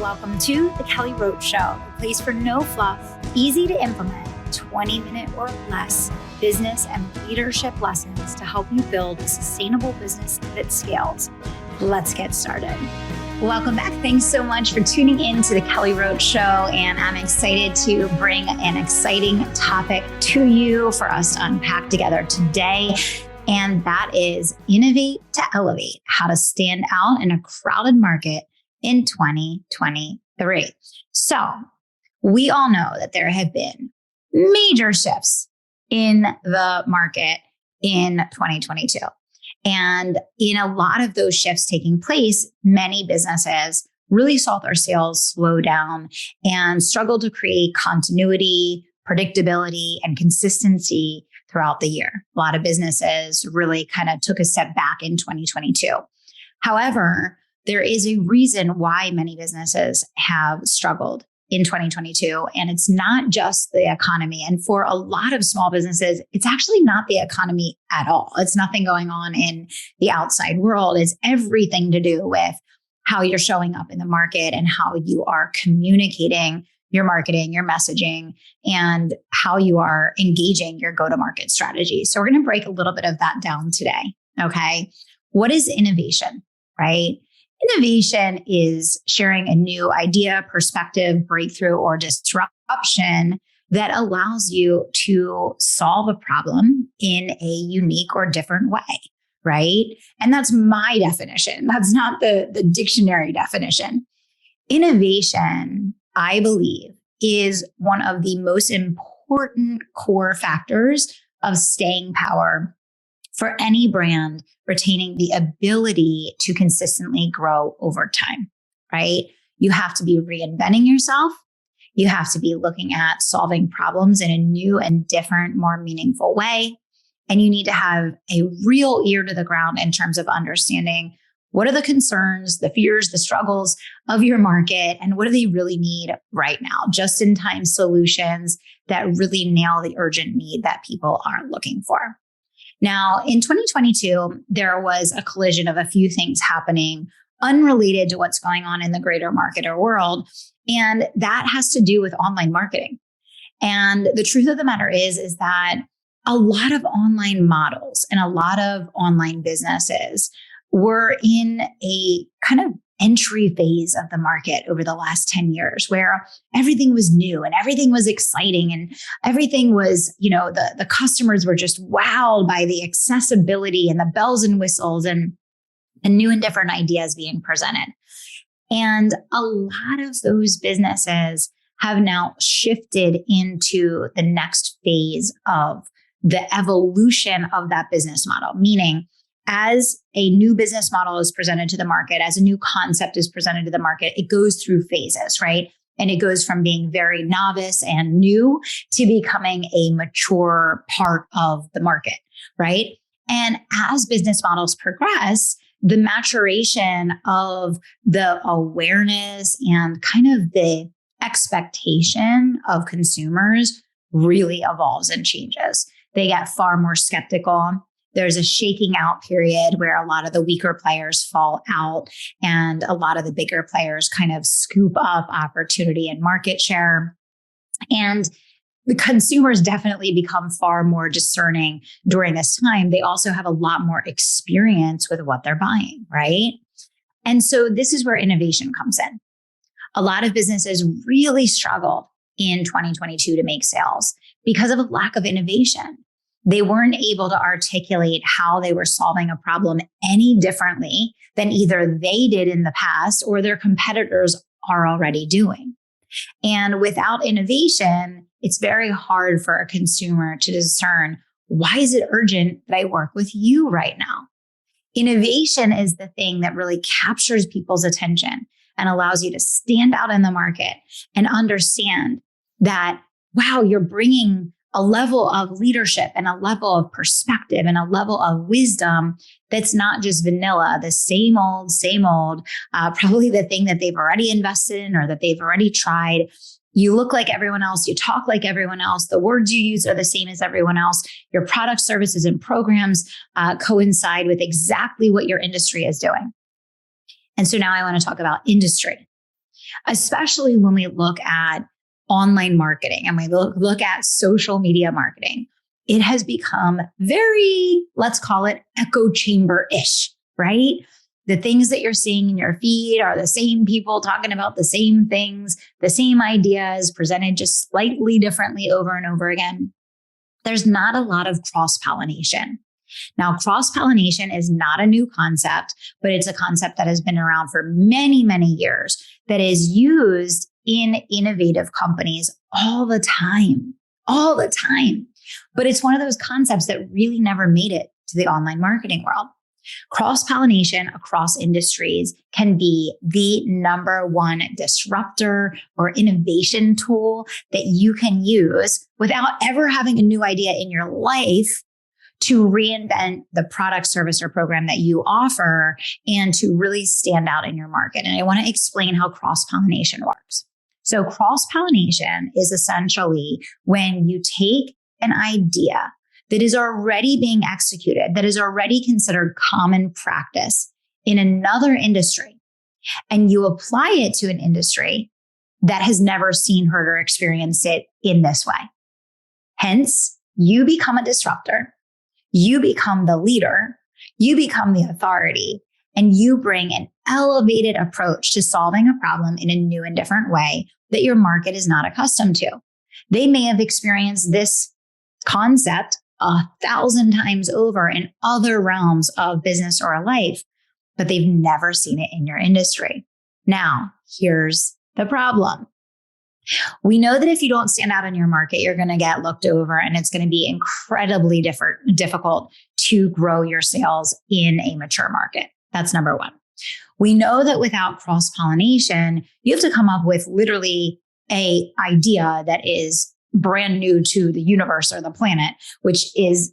welcome to the Kelly Roach Show, a place for no fluff, easy to implement, 20-minute or less business and leadership lessons to help you build a sustainable business that scales. Let's get started. Welcome back. Thanks so much for tuning in to the Kelly Roach Show, and I'm excited to bring an exciting topic to you for us to unpack together today. And that is Innovate to Elevate, how to stand out in a crowded market in 2023. So we all know that there have been major shifts in the market in 2022. And in a lot of those shifts taking place, many businesses really saw their sales slow down and struggled to create continuity, predictability, and consistency throughout the year. A lot of businesses really kind of took a step back in 2022. However, there is a reason why many businesses have struggled in 2022, and it's not just the economy. And for a lot of small businesses, it's actually not the economy at all. It's nothing going on in the outside world. It's everything to do with how you're showing up in the market and how you are communicating your marketing, your messaging, and how you are engaging your go-to-market strategy. So we're going to break a little bit of that down today. Okay. What is innovation, right? Innovation is sharing a new idea, perspective, breakthrough, or disruption that allows you to solve a problem in a unique or different way, right? And that's my definition. That's not the dictionary definition. Innovation, I believe, is one of the most important core factors of staying power for any brand retaining the ability to consistently grow over time, right? You have to be reinventing yourself. You have to be looking at solving problems in a new and different, more meaningful way. And you need to have a real ear to the ground in terms of understanding what are the concerns, the fears, the struggles of your market, and what do they really need right now? Just-in-time solutions that really nail the urgent need that people are looking for. Now, in 2022, there was a collision of a few things happening unrelated to what's going on in the greater market or world. And that has to do with online marketing. And the truth of the matter is that a lot of online models and a lot of online businesses were in a kind of entry phase of the market over the last 10 years where everything was new and everything was exciting and everything was, the customers were just wowed by the accessibility and the bells and whistles and the new and different ideas being presented. And a lot of those businesses have now shifted into the next phase of the evolution of that business model, meaning as a new business model is presented to the market, as a new concept is presented to the market, it goes through phases, right? And it goes from being very novice and new to becoming a mature part of the market, right? And as business models progress, the maturation of the awareness and kind of the expectation of consumers really evolves and changes. They get far more skeptical. There's a shaking out period where a lot of the weaker players fall out and a lot of the bigger players kind of scoop up opportunity and market share. And the consumers definitely become far more discerning during this time. They also have a lot more experience with what they're buying, right? And so this is where innovation comes in. A lot of businesses really struggled in 2022 to make sales because of a lack of innovation. They weren't able to articulate how they were solving a problem any differently than either they did in the past or their competitors are already doing. And without innovation, it's very hard for a consumer to discern, why is it urgent that I work with you right now? Innovation is the thing that really captures people's attention and allows you to stand out in the market and understand that, wow, you're bringing a level of leadership and a level of perspective and a level of wisdom that's not just vanilla, the same old, probably the thing that they've already invested in or that they've already tried. You look like everyone else. You talk like everyone else. The words you use are the same as everyone else. Your product, services, and programs coincide with exactly what your industry is doing. And so now I want to talk about industry. especially when we look at online marketing and we look at social media marketing. It has become very, let's call it echo chamber-ish, right? The things that you're seeing in your feed are the same people talking about the same things, the same ideas presented just slightly differently over and over again. There's not a lot of cross-pollination. Now, cross-pollination is not a new concept, but it's a concept that has been around for many, many years that is used in innovative companies all the time. But it's one of those concepts that really never made it to the online marketing world. Cross-pollination across industries can be the number one disruptor or innovation tool that you can use without ever having a new idea in your life to reinvent the product, service, or program that you offer and to really stand out in your market. And I want to explain how cross-pollination works. So cross-pollination is essentially when you take an idea that is already being executed, that is already considered common practice in another industry, and you apply it to an industry that has never seen, heard, or experienced it in this way. Hence, you become a disruptor, you become the leader, you become the authority, and you bring an elevated approach to solving a problem in a new and different way that your market is not accustomed to. They may have experienced this concept 1,000 times over in other realms of business or life, but they've never seen it in your industry. Now, here's the problem. We know that if you don't stand out in your market, you're going to get looked over and it's going to be incredibly difficult to grow your sales in a mature market. That's number one. We know that without cross-pollination, you have to come up with literally an idea that is brand new to the universe or the planet, which is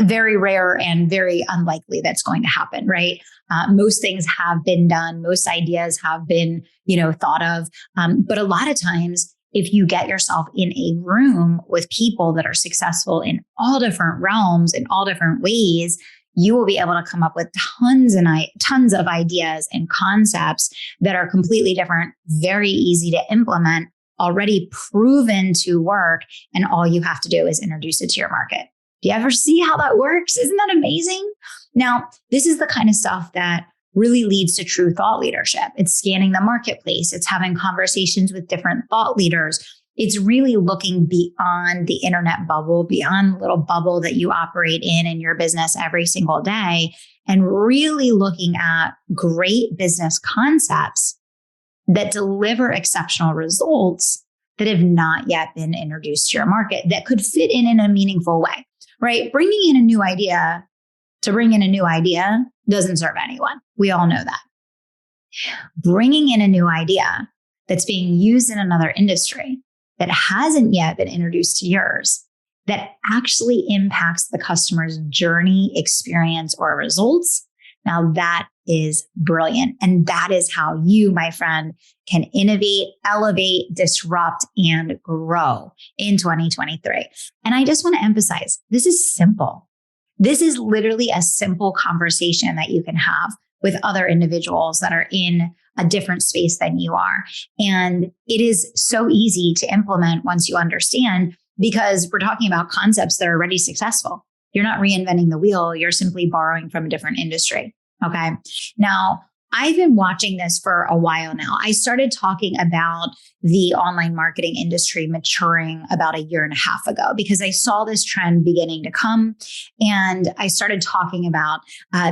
very rare and very unlikely that's going to happen, right? Most things have been done. Most ideas have been, thought of. But a lot of times, if you get yourself in a room with people that are successful in all different realms, in all different ways, you will be able to come up with tons of ideas and concepts that are completely different, very easy to implement, already proven to work, and all you have to do is introduce it to your market. Do you ever see how that works? Isn't that amazing? Now, this is the kind of stuff that really leads to true thought leadership. It's scanning the marketplace. It's having conversations with different thought leaders. It's really looking beyond the internet bubble, beyond the little bubble that you operate in your business every single day, and really looking at great business concepts that deliver exceptional results that have not yet been introduced to your market that could fit in a meaningful way, right? Bringing in a new idea to bring in a new idea doesn't serve anyone. We all know that. Bringing in a new idea that's being used in another industry that hasn't yet been introduced to yours, that actually impacts the customer's journey, experience, or results. Now that is brilliant. And that is how you, my friend, can innovate, elevate, disrupt, and grow in 2023. And I just want to emphasize, this is simple. This is literally a simple conversation that you can have with other individuals that are in a different space than you are. And it is so easy to implement once you understand, because we're talking about concepts that are already successful. You're not reinventing the wheel. You're simply borrowing from a different industry. Okay. Now, I've been watching this for a while now. I started talking about the online marketing industry maturing about 1.5 years ago because I saw this trend beginning to come. And I started talking about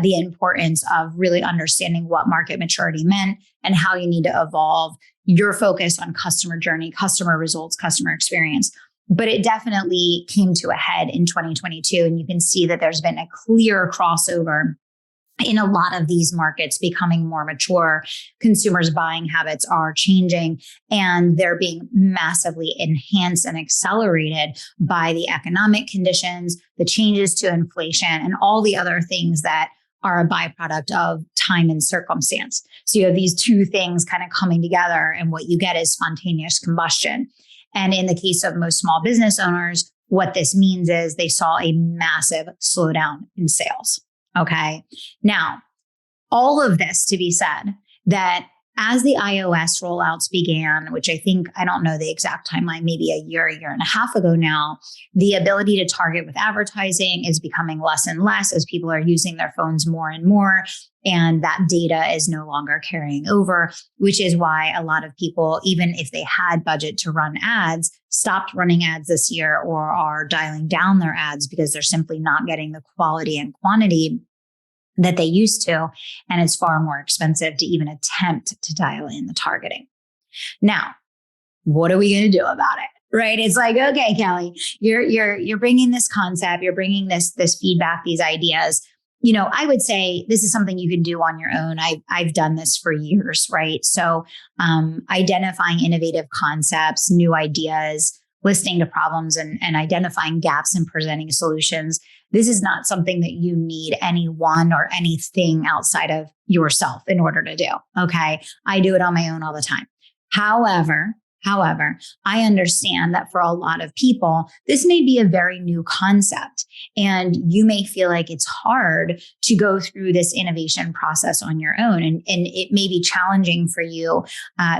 the importance of really understanding what market maturity meant and how you need to evolve your focus on customer journey, customer results, customer experience. But it definitely came to a head in 2022. And you can see that there's been a clear crossover in a lot of these markets becoming more mature. Consumers' buying habits are changing and they're being massively enhanced and accelerated by the economic conditions, the changes to inflation, and all the other things that are a byproduct of time and circumstance. So you have these two things kind of coming together, and what you get is spontaneous combustion. And in the case of most small business owners, what this means is they saw a massive slowdown in sales. Okay. Now, all of this to be said, that as the iOS rollouts began, which I don't know the exact timeline, maybe a year and a half ago now, the ability to target with advertising is becoming less and less as people are using their phones more and more. And that data is no longer carrying over, which is why a lot of people, even if they had budget to run ads, stopped running ads this year or are dialing down their ads because they're simply not getting the quality and quantity that they used to. And it's far more expensive to even attempt to dial in the targeting. Now, what are we going to do about it? Right? It's like, okay, Kelly, you're bringing this concept, you're bringing this feedback, these ideas. I would say this is something you can do on your own. I've done this for years, right? So identifying innovative concepts, new ideas, listening to problems and identifying gaps and presenting solutions. This is not something that you need anyone or anything outside of yourself in order to do. Okay. I do it on my own all the time. However, I understand that for a lot of people, this may be a very new concept and you may feel like it's hard to go through this innovation process on your own. And it may be challenging for you.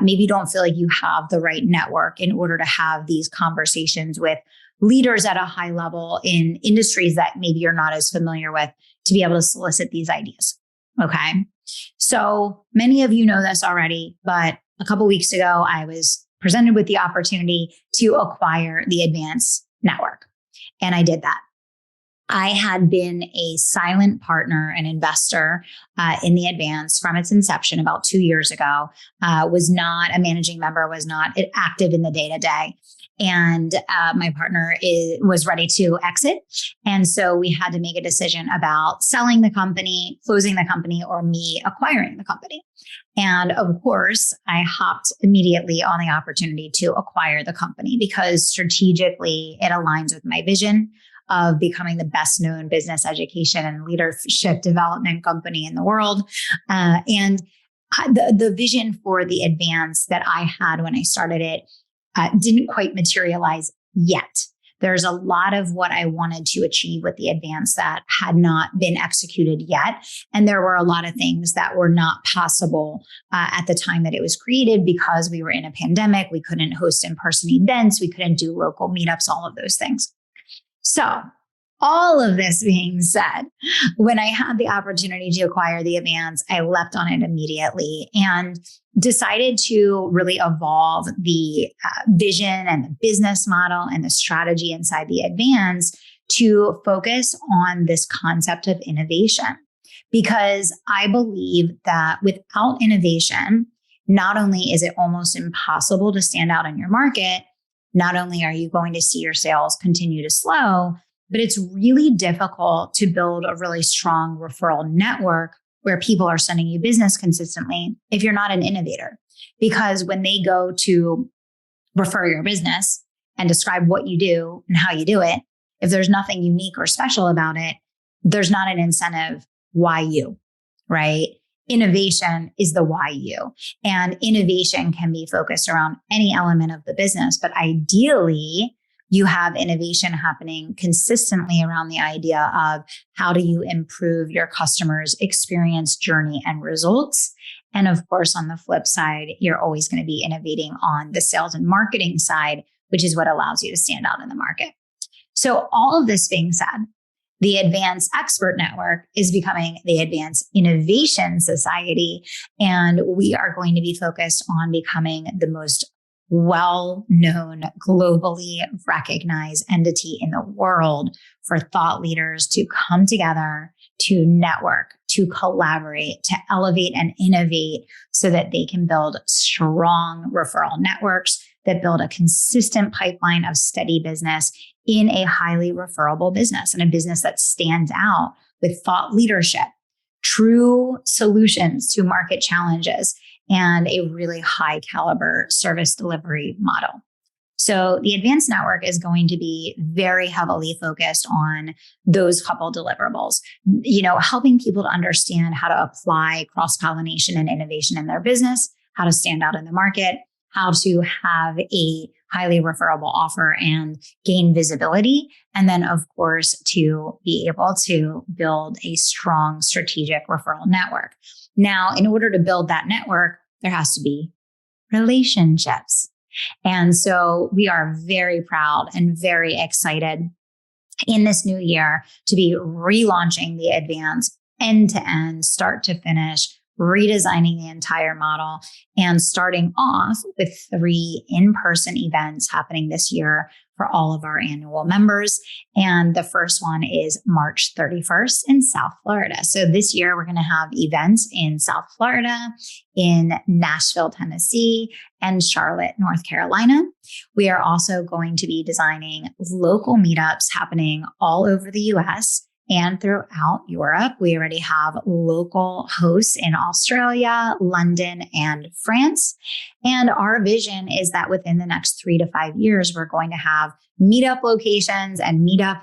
Maybe you don't feel like you have the right network in order to have these conversations with leaders at a high level in industries that maybe you're not as familiar with to be able to solicit these ideas. Okay. So many of you know this already, but a couple of weeks ago, I was presented with the opportunity to acquire the Advance network. And I did that. I had been a silent partner and investor in the Advance from its inception about 2 years ago, was not a managing member, was not active in the day-to-day. And my partner was ready to exit. And so we had to make a decision about selling the company, closing the company, or me acquiring the company. And of course, I hopped immediately on the opportunity to acquire the company because strategically it aligns with my vision of becoming the best known business education and leadership development company in the world. And the vision for the Advance that I had when I started it didn't quite materialize yet. There's a lot of what I wanted to achieve with the Advance that had not been executed yet. And there were a lot of things that were not possible at the time that it was created because we were in a pandemic. We couldn't host in-person events. We couldn't do local meetups, all of those things. So all of this being said, when I had the opportunity to acquire the Advance, I leapt on it immediately and decided to really evolve the vision and the business model and the strategy inside the Advance to focus on this concept of innovation. Because I believe that without innovation, not only is it almost impossible to stand out in your market, not only are you going to see your sales continue to slow, but it's really difficult to build a really strong referral network where people are sending you business consistently if you're not an innovator. Because when they go to refer your business and describe what you do and how you do it, if there's nothing unique or special about it, there's not an incentive. Why you, right? Innovation is the why you. And innovation can be focused around any element of the business, but ideally, you have innovation happening consistently around the idea of how do you improve your customers' experience, journey, and results. And of course, on the flip side, you're always going to be innovating on the sales and marketing side, which is what allows you to stand out in the market. So all of this being said, the Advance Expert Network is becoming the Advance Innovation Society, and we are going to be focused on becoming the most well-known, globally recognized entity in the world for thought leaders to come together, to network, to collaborate, to elevate and innovate so that they can build strong referral networks that build a consistent pipeline of steady business in a highly referable business and a business that stands out with thought leadership, true solutions to market challenges, and a really high caliber service delivery model. So the Advanced Network is going to be very heavily focused on those couple deliverables, helping people to understand how to apply cross-pollination and innovation in their business, how to stand out in the market, how to have a highly referable offer and gain visibility. And then, of course, to be able to build a strong strategic referral network. Now, in order to build that network, there has to be relationships. And so we are very proud and very excited in this new year to be relaunching the Advance end to end, start to finish, redesigning the entire model, and starting off with 3 in-person events happening this year for all of our annual members. And the first one is March 31st in South Florida. So this year we're going to have events in South Florida, in Nashville, Tennessee, and Charlotte, North Carolina. We are also going to be designing local meetups happening all over the US and throughout Europe. We already have local hosts in Australia, London, and France. And our vision is that within the next 3 to 5 years, we're going to have meetup locations and meetup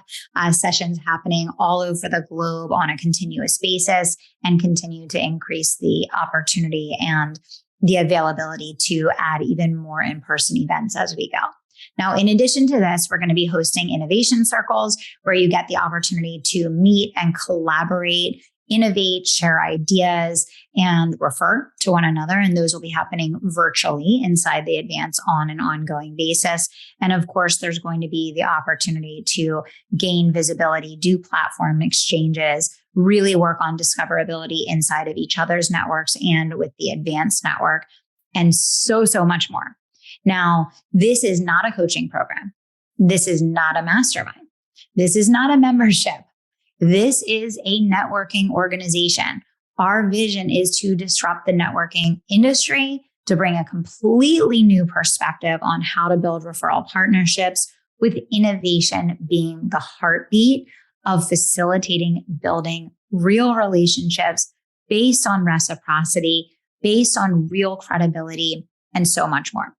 sessions happening all over the globe on a continuous basis, and continue to increase the opportunity and the availability to add even more in-person events as we go. Now, in addition to this, we're going to be hosting innovation circles where you get the opportunity to meet and collaborate, innovate, share ideas, and refer to one another. And those will be happening virtually inside the Advance on an ongoing basis. And of course, there's going to be the opportunity to gain visibility, do platform exchanges, really work on discoverability inside of each other's networks and with the Advance network, and so much more. Now, this is not a coaching program. This is not a mastermind. This is not a membership. This is a networking organization. Our vision is to disrupt the networking industry, to bring a completely new perspective on how to build referral partnerships, with innovation being the heartbeat of facilitating building real relationships based on reciprocity, based on real credibility, and so much more.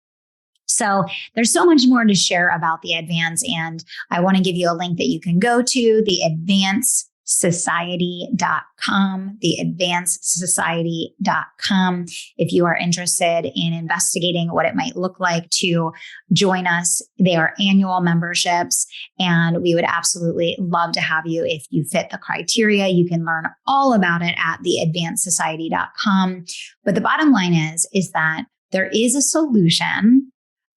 So there's so much more to share about the Advance, and I want to give you a link that you can go to, theadvancesociety.com, theadvancesociety.com, if you are interested in investigating what it might look like to join us. They are annual memberships, and we would absolutely love to have you if you fit the criteria. You can learn all about it at theadvancesociety.com. But the bottom line is that there is a solution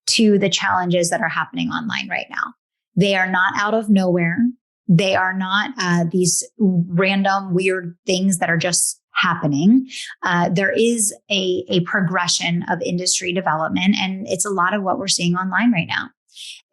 to the challenges that are happening online right now. They are not out of nowhere. They are not these random weird things that are just happening. There is a progression of industry development, and it's a lot of what we're seeing online right now.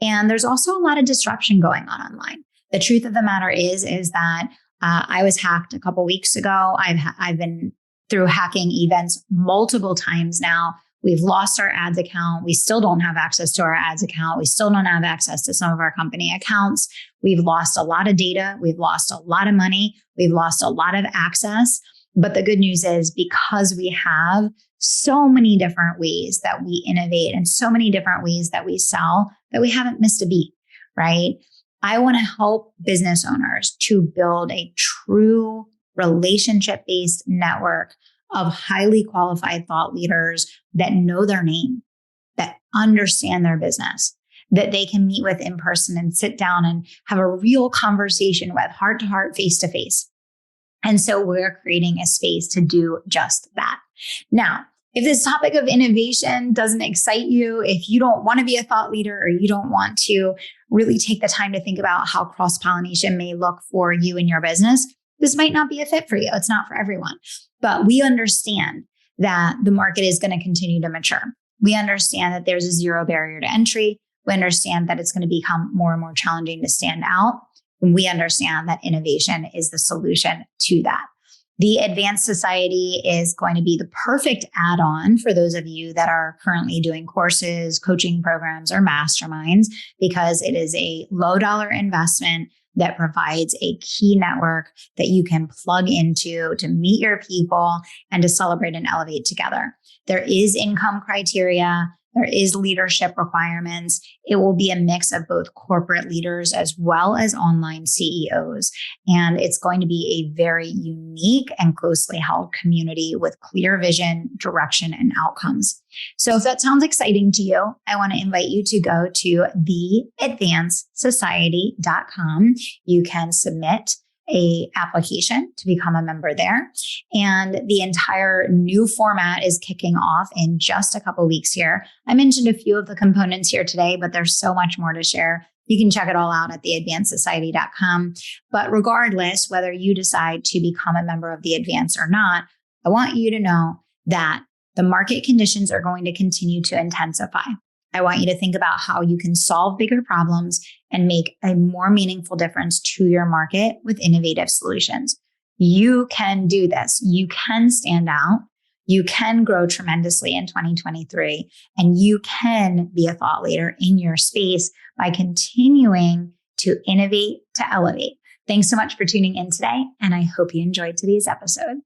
And there's also a lot of disruption going on online. The truth of the matter is that I was hacked a couple weeks ago. I've been through hacking events multiple times now. We've lost our ads account. We still don't have access to our ads account. We still don't have access to some of our company accounts. We've lost a lot of data. We've lost a lot of money. We've lost a lot of access. But the good news is, because we have so many different ways that we innovate and so many different ways that we sell, that we haven't missed a beat, right? I want to help business owners to build a true relationship-based network of highly qualified thought leaders that know their name, that understand their business, that they can meet with in person and sit down and have a real conversation with, heart to heart, face to face. And so we're creating a space to do just that. Now, if this topic of innovation doesn't excite you, if you don't want to be a thought leader, or you don't want to really take the time to think about how cross-pollination may look for you and your business, this might not be a fit for you. It's not for everyone. But we understand that the market is going to continue to mature. We understand that there's a zero barrier to entry. We understand that it's going to become more and more challenging to stand out. And we understand that innovation is the solution to that. The Advanced Society is going to be the perfect add-on for those of you that are currently doing courses, coaching programs, or masterminds, because it is a low dollar investment that provides a key network that you can plug into to meet your people and to celebrate and elevate together. There is income criteria. There is leadership requirements. It will be a mix of both corporate leaders as well as online CEOs. And it's going to be a very unique and closely held community with clear vision, direction, and outcomes. So if that sounds exciting to you, I want to invite you to go to theadvancesociety.com. You can submit a application to become a member there. And the entire new format is kicking off in just a couple weeks here. I mentioned a few of the components here today, but there's so much more to share. You can check it all out at theadvancedsociety.com. But regardless, whether you decide to become a member of the Advance or not, I want you to know that the market conditions are going to continue to intensify. I want you to think about how you can solve bigger problems and make a more meaningful difference to your market with innovative solutions. You can do this. You can stand out. You can grow tremendously in 2023, and you can be a thought leader in your space by continuing to innovate to elevate. Thanks so much for tuning in today, and I hope you enjoyed today's episode.